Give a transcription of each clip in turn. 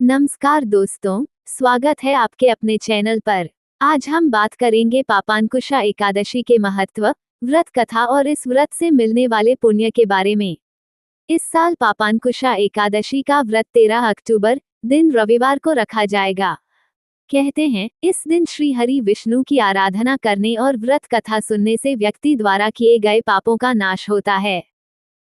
नमस्कार दोस्तों, स्वागत है आपके अपने चैनल पर। आज हम बात करेंगे पापांकुशा एकादशी के महत्व, व्रत कथा और इस व्रत से मिलने वाले पुण्य के बारे में। इस साल पापांकुशा एकादशी का व्रत 13 अक्टूबर दिन रविवार को रखा जाएगा। कहते हैं, इस दिन श्री हरि विष्णु की आराधना करने और व्रत कथा सुनने से व्यक्ति द्वारा किए गए पापों का नाश होता है।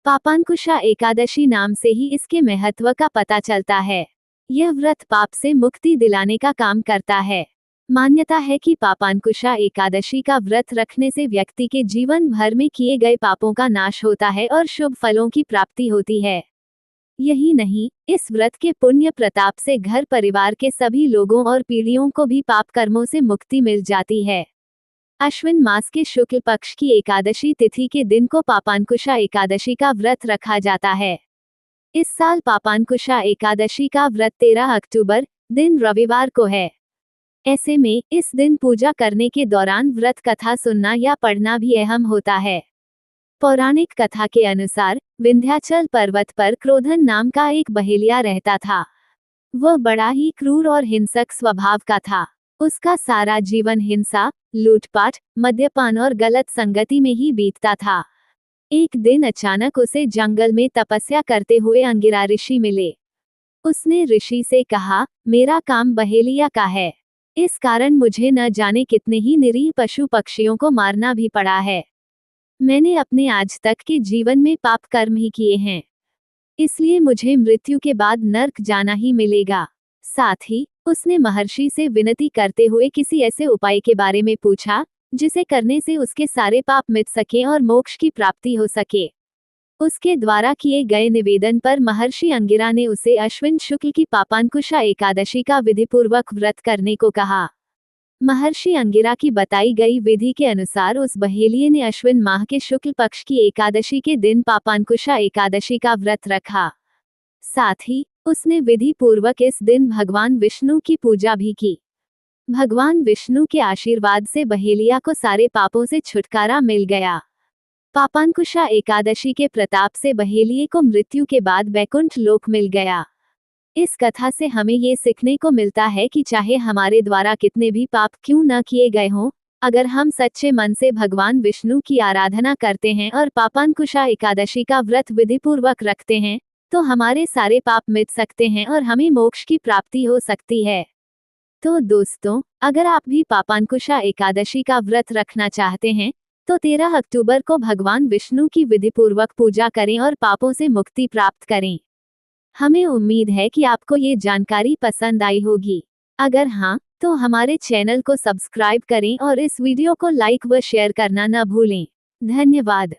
पापांकुशा एकादशी नाम से ही इसके महत्व का पता चलता है। यह व्रत पाप से मुक्ति दिलाने का काम करता है। मान्यता है कि पापांकुशा एकादशी का व्रत रखने से व्यक्ति के जीवन भर में किए गए पापों का नाश होता है और शुभ फलों की प्राप्ति होती है। यही नहीं, इस व्रत के पुण्य प्रताप से घर परिवार के सभी लोगों और पीढ़ियों को भी पाप कर्मों से मुक्ति मिल जाती है। अश्विन मास के शुक्ल पक्ष की एकादशी तिथि के दिन को पापांकुशा एकादशी का व्रत रखा जाता है। इस साल पापांकुशा एकादशी का व्रत 13 अक्टूबर दिन रविवार को है। ऐसे में इस दिन पूजा करने के दौरान व्रत कथा सुनना या पढ़ना भी अहम होता है। पौराणिक कथा के अनुसार विंध्याचल पर्वत पर क्रोधन नाम का एक बहेलिया रहता था। वह बड़ा ही क्रूर और हिंसक स्वभाव का था। उसका सारा जीवन हिंसा, लूटपाट, मद्यपान और गलत संगति में ही बीतता था। एक दिन अचानक उसे जंगल में तपस्या करते हुए अंगिरा ऋषि मिले। उसने ऋषि से कहा, मेरा काम बहेलिया का है। इस कारण मुझे न जाने कितने ही निरीह पशु पक्षियों को मारना भी पड़ा है। मैंने अपने आज तक के जीवन में पाप कर्म ही किए हैं, इसलिए मुझे मृत्यु के बाद नर्क जाना ही मिलेगा। साथ ही उसने महर्षि से विनती करते हुए किसी ऐसे उपाय के बारे में पूछा जिसे करने से उसके सारे पाप मिट सके और मोक्ष की प्राप्ति हो सके। उसके द्वारा किए गए निवेदन पर महर्षि अंगिरा ने उसे अश्विन शुक्ल की पापांकुशा एकादशी का विधिपूर्वक व्रत करने को कहा। महर्षि अंगिरा की बताई गई विधि के अनुसार उस बहेलिये ने अश्विन माह के शुक्ल पक्ष की एकादशी के दिन पापांकुशा एकादशी का व्रत रखा। साथ ही उसने विधि पूर्वक इस दिन भगवान विष्णु की पूजा भी की। भगवान विष्णु के आशीर्वाद से बहेलिया को सारे पापों से छुटकारा मिल गया। पापांकुशा एकादशी के प्रताप से बहेलिये को मृत्यु के बाद वैकुंठ लोक मिल गया। इस कथा से हमें ये सीखने को मिलता है कि चाहे हमारे द्वारा कितने भी पाप क्यों न किए गए हों, अगर हम सच्चे मन से भगवान विष्णु की आराधना करते हैं और पापांकुशा एकादशी का व्रत विधिपूर्वक रखते हैं, तो हमारे सारे पाप मिट सकते हैं और हमें मोक्ष की प्राप्ति हो सकती है। तो दोस्तों, अगर आप भी पापांकुशा एकादशी का व्रत रखना चाहते हैं, तो 13 अक्टूबर को भगवान विष्णु की विधिपूर्वक पूजा करें और पापों से मुक्ति प्राप्त करें। हमें उम्मीद है कि आपको ये जानकारी पसंद आई होगी। अगर हाँ, तो हमारे चैनल को सब्सक्राइब करें और इस वीडियो को लाइक व शेयर करना न भूलें। धन्यवाद।